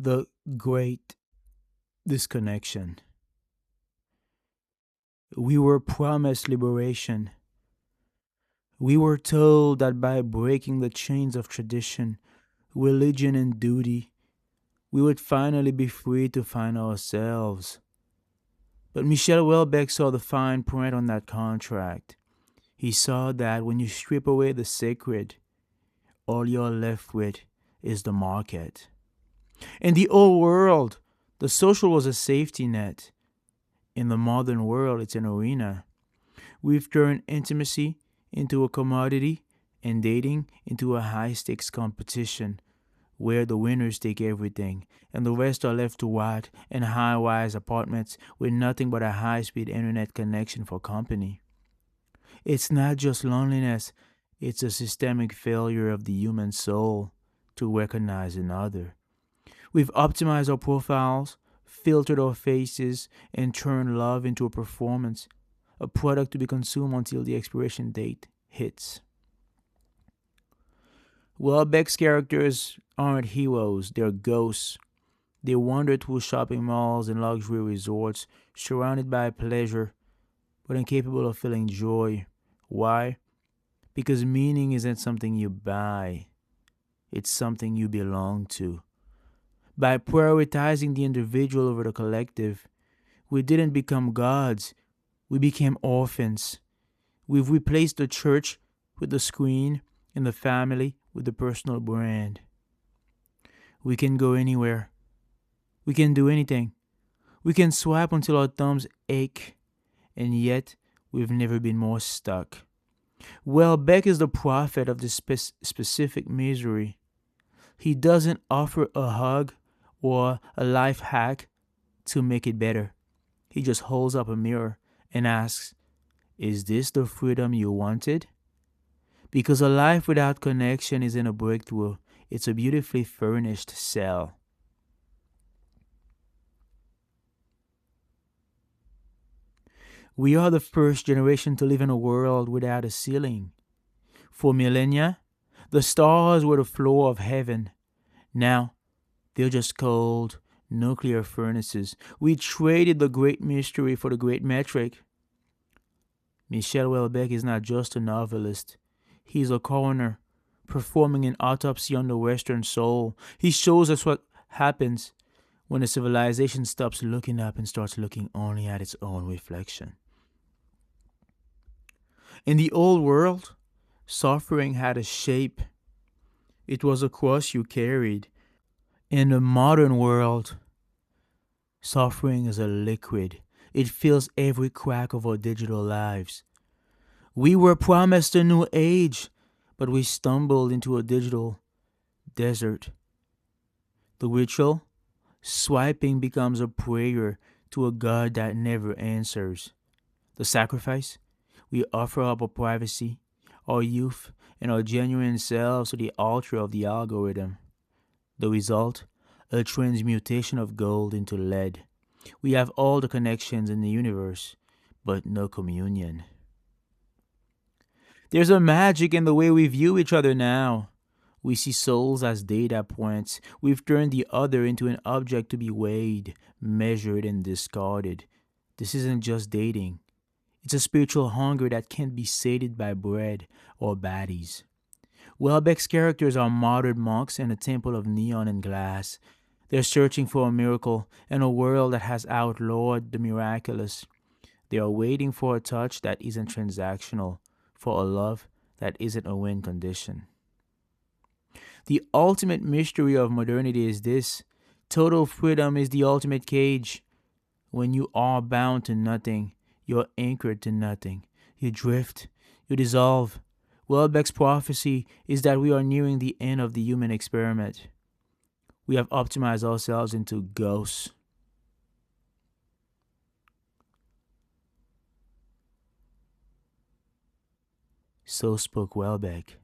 The Great Disconnection. We were promised liberation. We were told that by breaking the chains of tradition, religion, and duty, we would finally be free to find ourselves. But Michel Houellebecq saw the fine print on that contract. He saw that when you strip away the sacred, all you're left with is the market. In the old world, the social was a safety net. In the modern world, it's an arena. We've turned intimacy into a commodity and dating into a high stakes competition where the winners take everything and the rest are left to rot in high rise apartments with nothing but a high speed internet connection for company. It's not just loneliness, it's a systemic failure of the human soul to recognize another. We've optimized our profiles, filtered our faces, and turned love into a performance, a product to be consumed until the expiration date hits. Welbeck's characters aren't heroes, they're ghosts. They wander through shopping malls and luxury resorts, surrounded by pleasure, but incapable of feeling joy. Why? Because meaning isn't something you buy, it's something you belong to. By prioritizing the individual over the collective, we didn't become gods, we became orphans. We've replaced the church with the screen and the family with the personal brand. We can go anywhere. We can do anything. We can swipe until our thumbs ache, and yet we've never been more stuck. Well, Beck is the prophet of this specific misery. He doesn't offer a hug or a life hack to make it better. He just holds up a mirror and asks, is this the freedom you wanted? Because a life without connection isn't a breakthrough, it's a beautifully furnished cell. We are the first generation to live in a world without a ceiling. For millennia, the stars were the floor of heaven. Now, they're just cold nuclear furnaces. We traded the great mystery for the great metric. Michel Houellebecq is not just a novelist. He's a coroner, performing an autopsy on the Western soul. He shows us what happens when a civilization stops looking up and starts looking only at its own reflection. In the old world, suffering had a shape. It was a cross you carried. In the modern world, suffering is a liquid. It fills every crack of our digital lives. We were promised a new age, but we stumbled into a digital desert. The ritual, swiping, becomes a prayer to a God that never answers. The sacrifice, we offer up our privacy, our youth, and our genuine selves to the altar of the algorithm. The result, a transmutation of gold into lead. We have all the connections in the universe, but no communion. There's a magic in the way we view each other now. We see souls as data points. We've turned the other into an object to be weighed, measured, and discarded. This isn't just dating. It's a spiritual hunger that can't be sated by bread or baddies. Welbeck's characters are modern monks in a temple of neon and glass. They're searching for a miracle in a world that has outlawed the miraculous. They are waiting for a touch that isn't transactional, for a love that isn't a win condition. The ultimate mystery of modernity is this: total freedom is the ultimate cage. When you are bound to nothing, you're anchored to nothing. You drift, you dissolve. Welbeck's prophecy is that we are nearing the end of the human experiment. We have optimized ourselves into ghosts. So spoke Welbeck.